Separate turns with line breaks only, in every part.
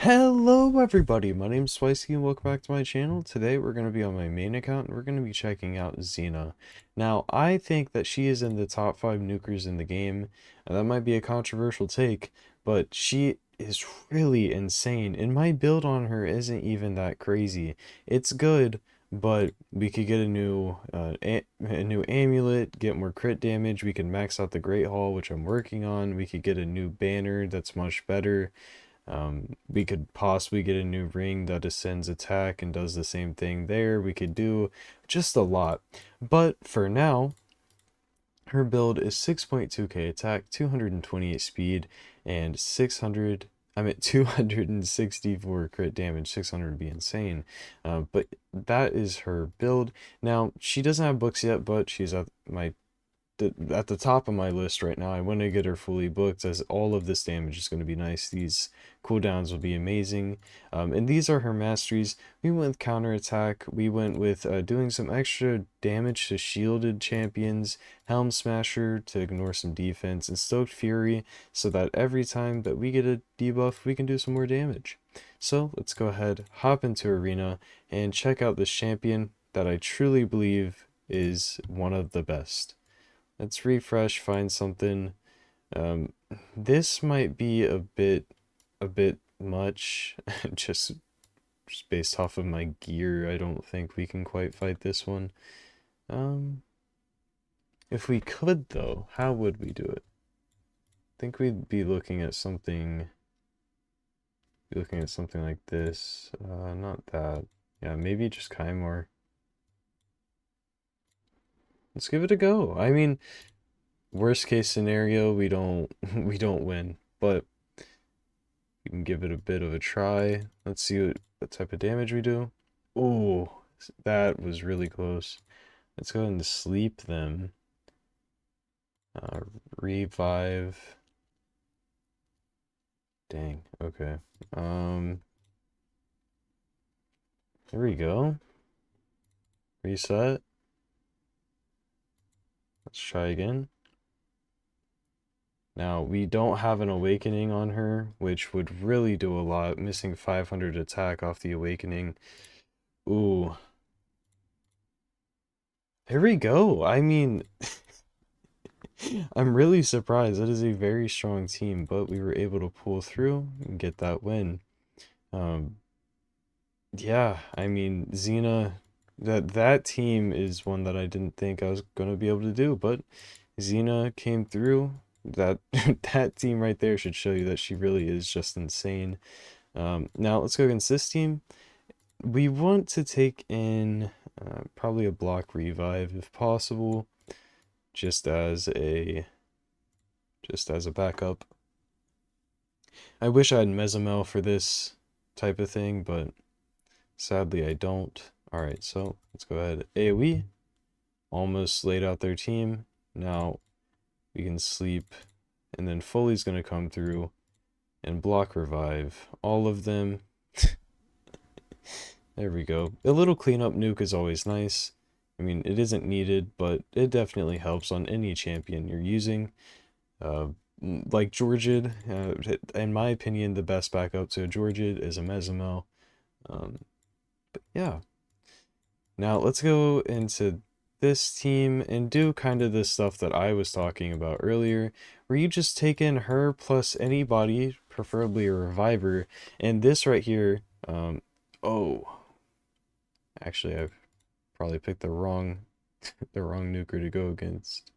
Hello everybody, my name's Spicy and welcome back to my channel. Today we're going to be on my main account and we're going to be checking out Xena. Now, I think that she is in the top 5 nukers in the game, and that might be a controversial take, but she is really insane, and my build on her isn't even that crazy. It's good, but we could get a new amulet, get more crit damage, we can max out the Great Hall, which I'm working on, we could get a new banner that's much better. We could possibly get a new ring that ascends attack and does the same thing there. We could do just a lot. But for now, her build is 6.2k attack, 228 speed, and 264 crit damage. 600 would be insane. But that is her build. Now, she doesn't have books yet, but she's at the top of my list right now. I want to get her fully booked as all of this damage is going to be nice. These cooldowns will be amazing. And these are her masteries. We went with counterattack. We went with doing some extra damage to shielded champions, Helm Smasher to ignore some defense, and Stoked Fury so that every time that we get a debuff, we can do some more damage. So let's go ahead, hop into Arena, and check out this champion that I truly believe is one of the best. Let's refresh, find something. Um, this might be a bit much, just based off of my gear. I don't think we can quite fight this one. Um, if we could though, how would we do it? I think we'd be looking at something, like this. Not that. Yeah, maybe just Kymore. Let's give it a go. I mean, worst case scenario, we don't we don't win, but we can give it a bit of a try. Let's see what type of damage we do. Oh, that was really close. Let's go ahead and sleep them. Uh, Revive. Dang, okay. There we go. Reset. Let's try again. Now, we don't have an awakening on her, which would really do a lot. Missing 500 attack off the awakening. Ooh. There we go. I mean, I'm really surprised. That is a very strong team, but we were able to pull through and get that win. Um, yeah, I mean, Xena, that team is one that I didn't think I was gonna be able to do, but Xena came through. That that team right there should show you that she really is just insane. Now let's go against this team. We want to take in probably a block revive if possible, just as a backup. I wish I had Mesomel for this type of thing, but sadly I don't. Alright, so let's go ahead. AoE. Almost laid out their team. Now we can sleep, and then Foley's going to come through and block revive all of them. There we go. A little cleanup nuke is always nice. I mean, it isn't needed, but it definitely helps on any champion you're using. Uh, like Georgid, in my opinion, the best backup to a Georgid is a Mesomel. But yeah. Now let's go into this team and do kind of the stuff that I was talking about earlier, where you just take in her plus anybody, preferably a reviver, and this right here, oh, actually I've probably picked the wrong the wrong nuker to go against.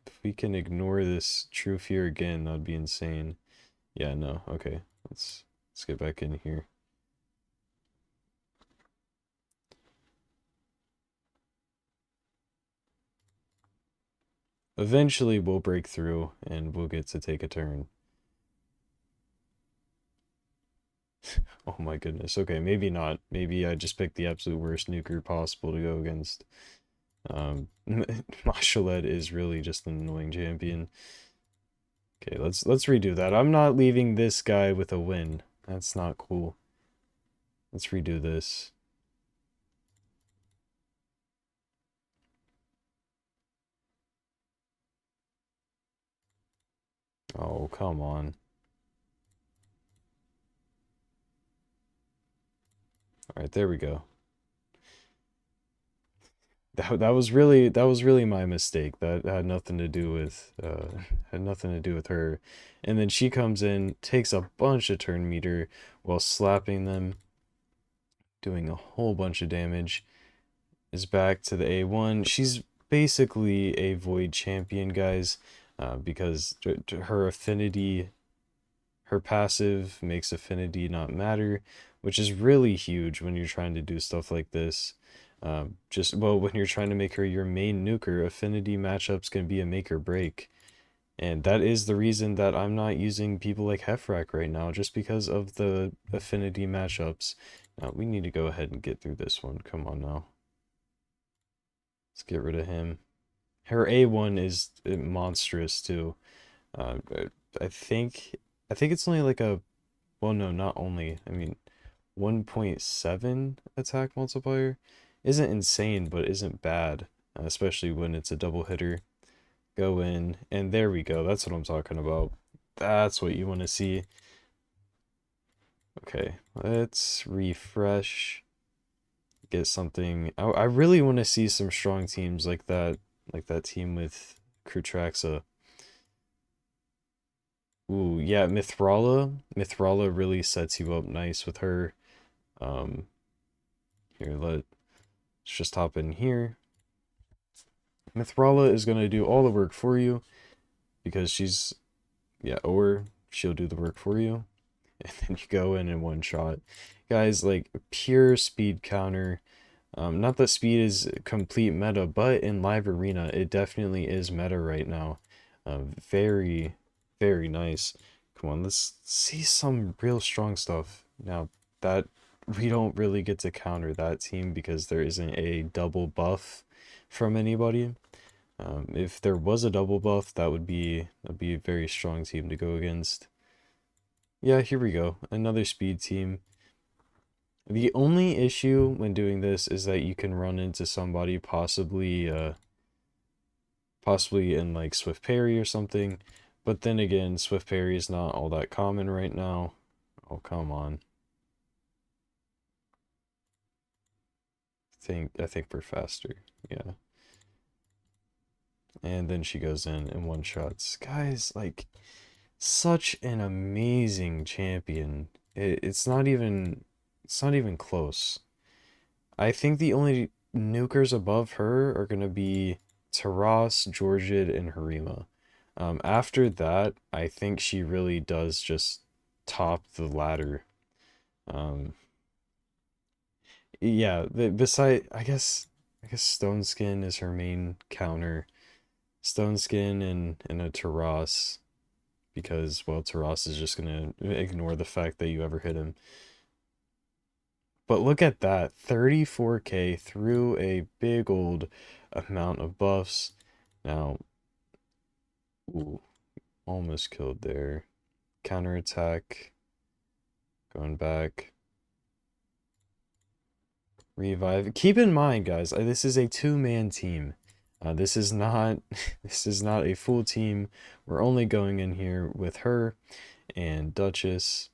If we can ignore this True Fear again, that'd be insane. Yeah, no, okay, let's get back in here. Eventually we'll break through and we'll get to take a turn. Oh my goodness. Okay, maybe not. Maybe I just picked the absolute worst nuker possible to go against. Mashaled is really just an annoying champion. Okay, let's redo that. I'm not leaving this guy with a win. That's not cool. Let's redo this. Oh, come on. All right, there we go. That was really my mistake. That had nothing to do with had nothing to do with her. And then she comes in, takes a bunch of turn meter while slapping them, doing a whole bunch of damage. Is back to the A1. She's basically a void champion, guys, because her affinity, her passive makes affinity not matter, which is really huge when you're trying to do stuff like this. Well, when you're trying to make her your main nuker, affinity matchups can be a make or break. And that is the reason that I'm not using people like Hefrak right now, just because of the affinity matchups. Now, we need to go ahead and get through this one. Come on now. Let's get rid of him. Her A1 is monstrous too. Uh, I think it's only like a, well, no, not only. I mean, 1.7 attack multiplier isn't insane, but isn't bad, especially when it's a double hitter. Go in, and there we go. That's what I'm talking about. That's what you want to see. Okay, let's refresh. Get something. I really want to see some strong teams like that team with Krutraxa. Ooh, yeah, Mithrala. Mithrala really sets you up nice with her. Um, Here, let's just hop in here. Mithrala is gonna do all the work for you because she's, yeah, or she'll do the work for you, and then you go in one shot. Guys, like pure speed counter. Not that speed is complete meta, but in live arena, it definitely is meta right now. Very, very nice. Come on, let's see some real strong stuff. Now, that we don't really get to counter that team because there isn't a double buff from anybody. If there was a double buff, that'd be a very strong team to go against. Yeah, here we go. Another speed team. The only issue when doing this is that you can run into somebody possibly in like Swift Parry or something. But then again, Swift Parry is not all that common right now. Oh, come on. I think we're faster. Yeah. And then she goes in one shots. Guys, like such an amazing champion. It's not even close. I think the only nukers above her are gonna be Taras, Georgid, and Harima. After that, I think she really does just top the ladder. Um, yeah, beside I guess Stone Skin is her main counter. Stone Skin and a Taras because well, Taras is just gonna ignore the fact that you ever hit him. But look at that, 34k through a big old amount of buffs. Now, ooh, almost killed there. Counterattack, going back. Revive. Keep in mind, guys, this is a two-man team. This is not this is not a full team. We're only going in here with her and Duchess.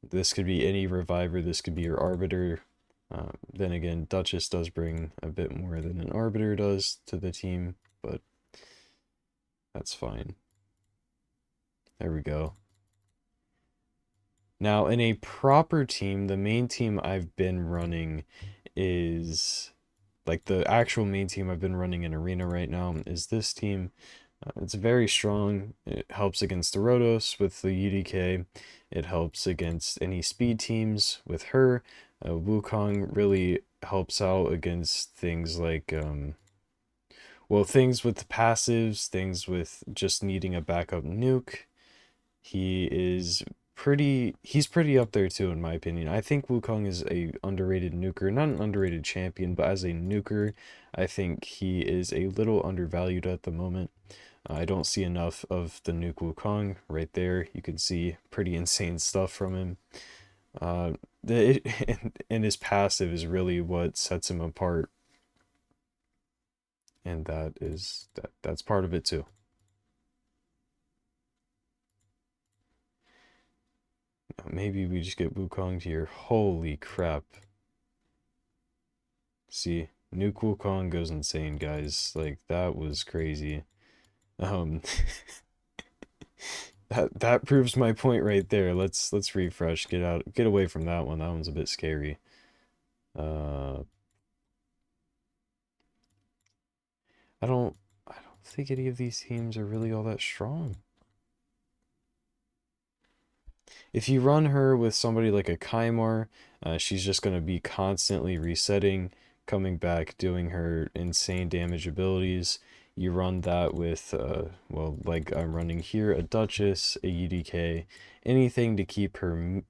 This could be any reviver. This could be your arbiter. Then again, Duchess does bring a bit more than an arbiter does to the team, but that's fine. There we go. Now, in a proper team, the main team I've been running is like the actual main team I've been running in arena right now is this team. It's very strong. It helps against the Rotos with the UDK. It helps against any speed teams with her. Wukong really helps out against things like, well, things with passives, things with just needing a backup nuke. He's pretty up there too, in my opinion. I think Wukong is a underrated nuker, not an underrated champion, but as a nuker, I think he is a little undervalued at the moment. I don't see enough of the nuke Wukong right there. You can see pretty insane stuff from him. Uh, and his passive is really what sets him apart, and that's part of it too. Maybe we just get Wukong here. Holy crap. See, Nuke Wukong goes insane, guys. Like, that was crazy. Um, that proves my point right there. Let's refresh. Get away from that one. That one's a bit scary. Uh, I don't think any of these teams are really all that strong. If you run her with somebody like a Kymar, she's just going to be constantly resetting, coming back, doing her insane damage abilities. You run that with, well, like I'm running here, a Duchess, a UDK, anything to keep her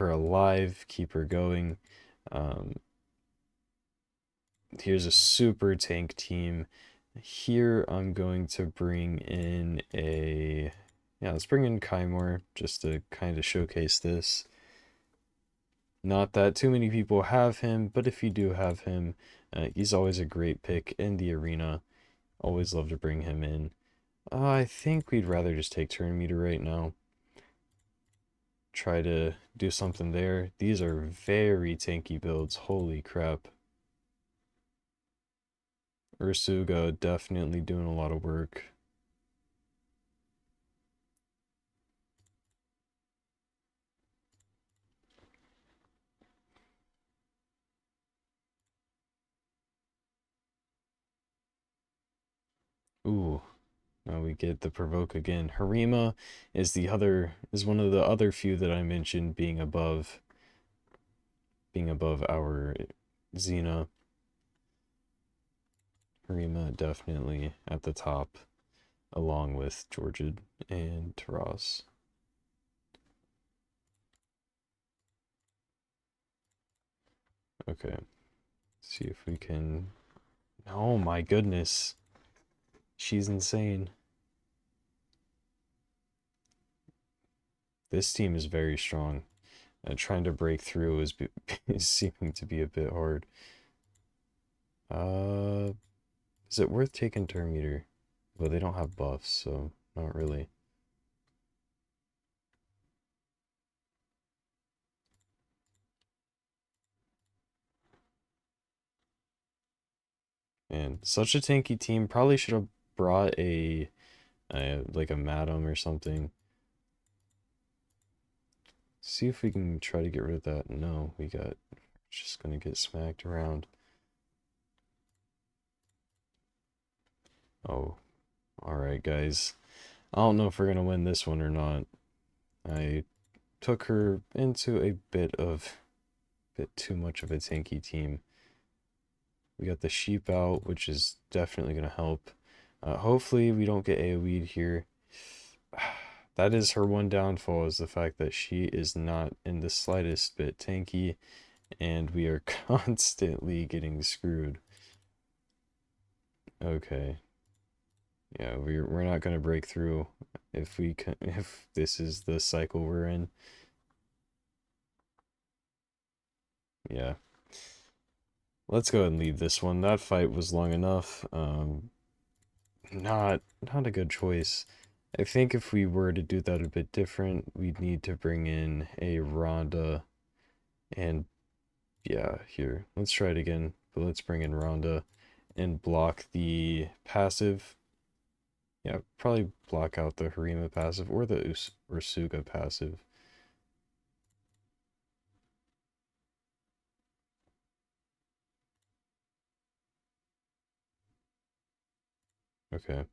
alive, keep her going. Um, Here's a super tank team. Here I'm going to bring in a, yeah, let's bring in Kymor just to kind of showcase this. Not that too many people have him, but if you do have him, he's always a great pick in the arena. Always love to bring him in. I think we'd rather just take turn meter right now. Try to do something there. These are very tanky builds. Holy crap. Ursuga definitely doing a lot of work. Ooh, now we get the provoke again. Harima is one of the other few that I mentioned being above our Xena. Harima definitely at the top, along with Georgid and Taras. Okay, see if we can. Oh my goodness, she's insane. This team is very strong. Trying to break through is seeming to be a bit hard. Uh, is it worth taking turn meter? Well, they don't have buffs, so not really. And such a tanky team probably should have brought like a Madam or something. See if we can try to get rid of that. No, we got just gonna get smacked around. Oh, alright guys. I don't know if we're gonna win this one or not. I took her into a bit too much of a tanky team. We got the sheep out, which is definitely gonna help. Hopefully we don't get AoE'd here. That is her one downfall, is the fact that she is not in the slightest bit tanky, and we are constantly getting screwed. Okay. Yeah, we're not gonna break through if this is the cycle we're in. Yeah. Let's go ahead and leave this one. That fight was long enough. Not a good choice. I think if we were to do that a bit different, we'd need to bring in a Rhonda and yeah, here. Let's try it again, but let's bring in Rhonda and block the passive. Yeah, probably block out the Harima passive or the Ursuga passive. Okay.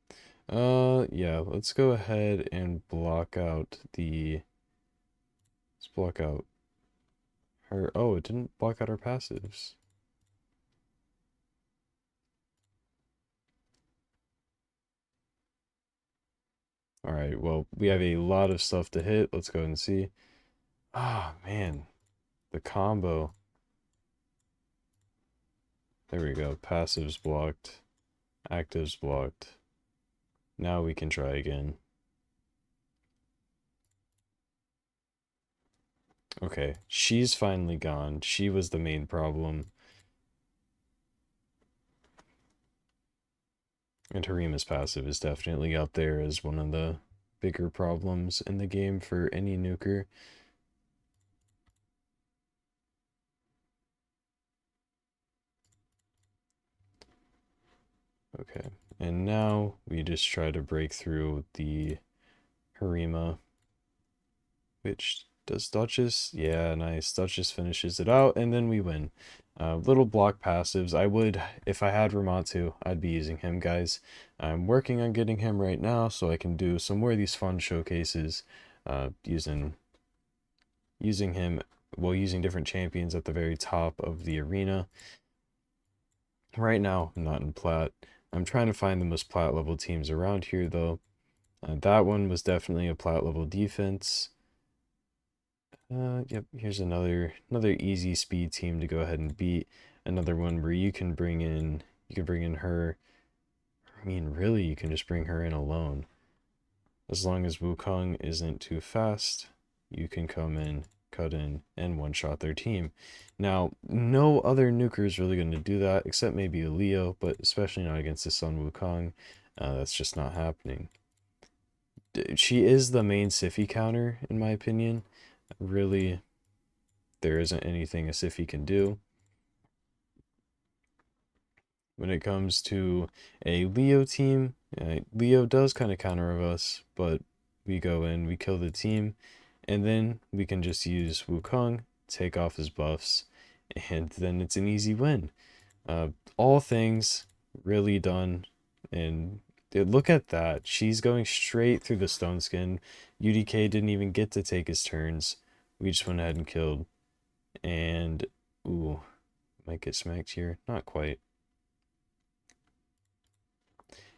Yeah, let's go ahead and block out let's block out her. Oh, it didn't block out our passives. Alright, well, we have a lot of stuff to hit. Let's go and see. Ah, man. The combo. There we go. Passives blocked. Actives blocked. Now we can try again. Okay, she's finally gone. She was the main problem. And Harima's passive is definitely up there as one of the bigger problems in the game for any nuker. Okay, and now we just try to break through the Harima, which does Duchess. Yeah, nice. Duchess finishes it out, and then we win. Little block passives. I would, if I had Ramatu, I'd be using him, guys. I'm working on getting him right now, so I can do some more of these fun showcases, using him, well, using different champions at the very top of the arena. Right now, I'm not in plat. I'm trying to find the most plat level teams around here, though. That one was definitely a plat level defense. Yep, here's another easy speed team to go ahead and beat. Another one where you can bring in her. I mean, really, you can just bring her in alone. As long as Wukong isn't too fast, you can come in, cut in, and one-shot their team. Now, no other nuker is really going to do that, except maybe a Leo, but especially not against the Sun Wukong. That's just not happening. She is the main Sify counter, in my opinion. Really, there isn't anything a Sify can do. When it comes to a Leo team, Leo does kind of counter us, but we go in, we kill the team, and then we can just use Wukong, take off his buffs, and then it's an easy win. All things really done, and look at that. She's going straight through the Stone Skin. UDK didn't even get to take his turns. We just went ahead and killed. And, ooh, might get smacked here. Not quite.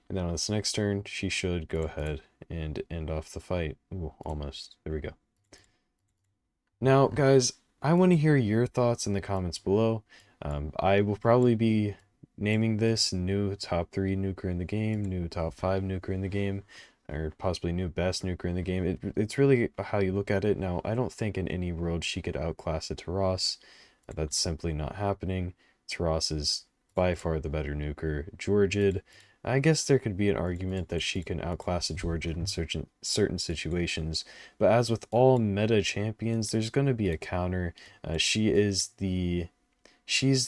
And then on this next turn, she should go ahead and end off the fight. Ooh, almost. There we go. Now, guys, I want to hear your thoughts in the comments below. I will probably be naming this new top 3 nuker in the game, new top 5 nuker in the game, or possibly new best nuker in the game. It's really how you look at it. Now, I don't think in any world she could outclass a Taras. That's simply not happening. Taras is by far the better nuker. Georgid, I guess there could be an argument that she can outclass a Georgid in certain situations, but as with all meta champions, there's going to be a counter. She's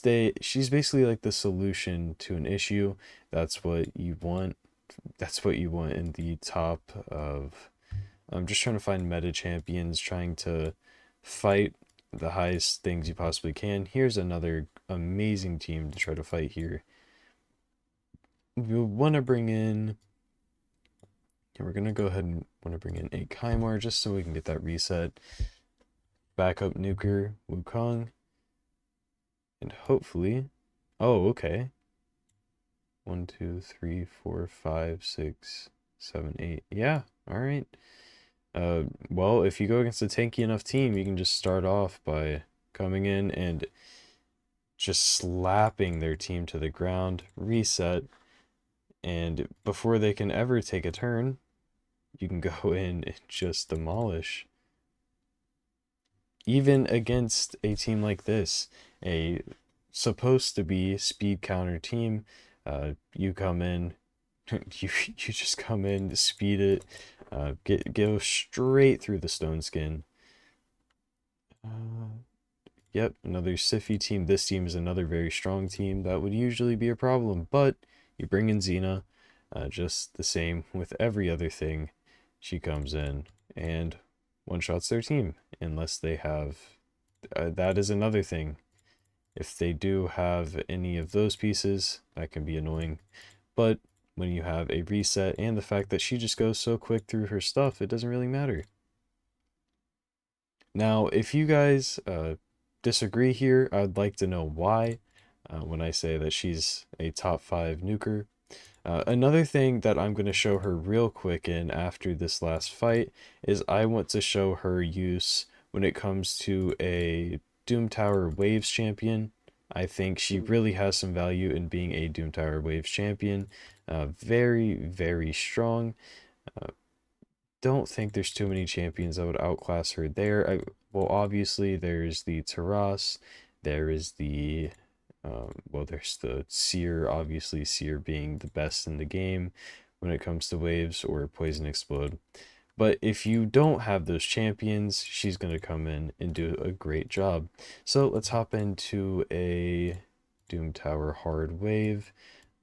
basically like the solution to an issue. That's what you want. That's what you want in the top of. I'm just trying to find meta champions, trying to fight the highest things you possibly can. Here's another amazing team to try to fight here. We want to bring in. And we're gonna go ahead and want to bring in a Kymar just so we can get that reset. Backup nuker Wukong. And hopefully. Oh, okay. 1, 2, 3, 4, 5, 6, 7, 8. Yeah, alright. Well, if you go against a tanky enough team, you can just start off by coming in and just slapping their team to the ground, reset, and before they can ever take a turn, you can go in and just demolish. Even against a team like this, a supposed to be speed counter team, you come in, you just come in, speed it, go straight through the Stone Skin. Yep, another Sify team. This team is another very strong team. That would usually be a problem, but you bring in Xena, just the same with every other thing. She comes in and one-shots their team, unless they have... that is another thing. If they do have any of those pieces, that can be annoying. But when you have a reset and the fact that she just goes so quick through her stuff, it doesn't really matter. Now, if you guys disagree here, I'd like to know why when I say that she's a top 5 nuker. Another thing that I'm going to show her real quick in after this last fight is I want to show her use when it comes to a Doom Tower Waves champion. I think she really has some value in being a Doom Tower Waves champion. Very, very strong. Don't think there's too many champions that would outclass her there. Well, obviously, there's the Taras. There is the... well, there's the Seer, obviously, Seer being the best in the game when it comes to waves or Poison Explode. But if you don't have those champions, she's going to come in and do a great job. So let's hop into a Doom Tower hard wave.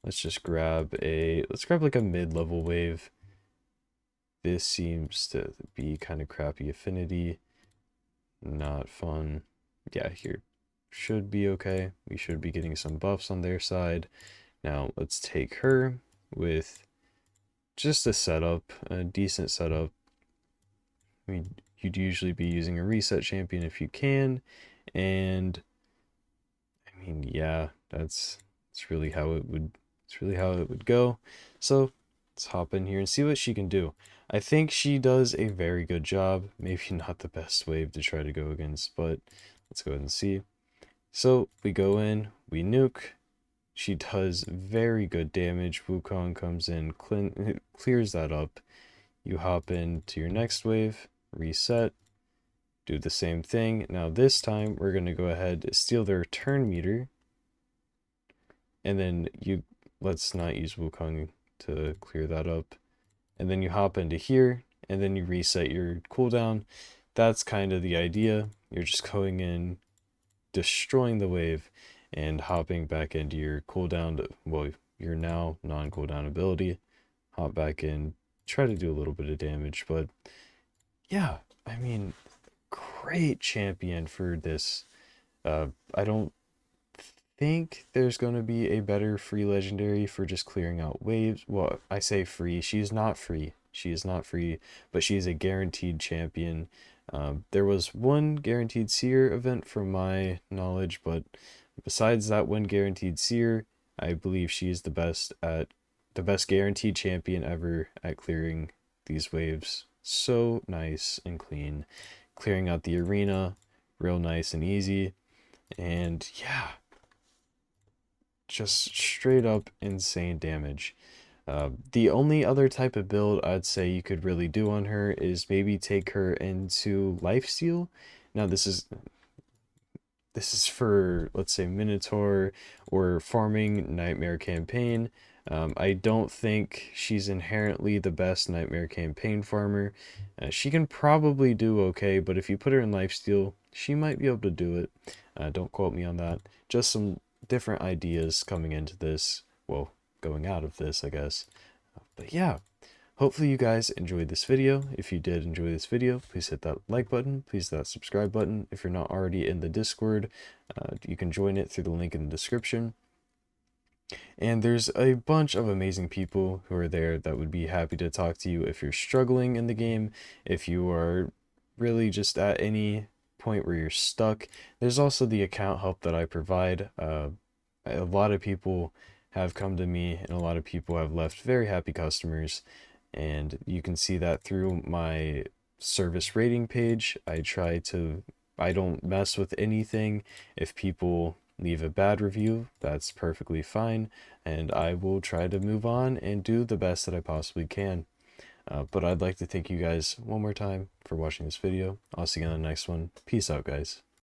let's just grab let's grab like a mid-level wave. This seems to be kind of crappy affinity. Not fun. Yeah, here should be okay. We should be getting some buffs on their side. Now let's take her with just a setup, a decent setup. I mean, you'd usually be using a reset champion if you can, and I mean, yeah, that's really how it would go. So let's hop in here and see what she can do. I think she does a very good job. Maybe not the best wave to try to go against, but let's go ahead and see. So we go in, we nuke. She does very good damage. Wukong comes in, clears that up. You hop into your next wave, reset, do the same thing. Now this time we're going to go ahead and steal their turn meter. And then let's not use Wukong to clear that up. And then you hop into here, and then you reset your cooldown. That's kind of the idea. You're just going in, destroying the wave, and hopping back into your cooldown, well, your now non-cooldown ability. Hop back in, try to do a little bit of damage, but yeah, I mean, great champion for this. I don't think there's going to be a better free legendary for just clearing out waves. Well, I say free. She's not free. She is not free, but she's a guaranteed champion. There was one guaranteed seer event from my knowledge, but besides that one guaranteed seer, I believe she is the best guaranteed champion ever at clearing these waves. So nice and clean. Clearing out the arena, real nice and easy. And yeah, just straight up insane damage. The only other type of build I'd say you could really do on her is maybe take her into lifesteal. Now this is for, let's say, Minotaur or farming Nightmare campaign. I don't think she's inherently the best Nightmare campaign farmer. She can probably do okay, but if you put her in lifesteal, she might be able to do it. Don't quote me on that. Just some different ideas coming into this. Well, going out of this, I guess. But yeah, hopefully you guys enjoyed this video. If you did enjoy this video, please hit that like button, please hit that subscribe button. If you're not already in the Discord, you can join it through the link in the description. And there's a bunch of amazing people who are there that would be happy to talk to you if you're struggling in the game, if you are really just at any point where you're stuck. There's also the account help that I provide. A lot of people have come to me, and a lot of people have left very happy customers, and you can see that through my service rating page. I don't mess with anything. If people leave a bad review, that's perfectly fine, and I will try to move on and do the best that I possibly can. But I'd like to thank you guys one more time for watching this video. I'll see you on the next one. Peace out, guys.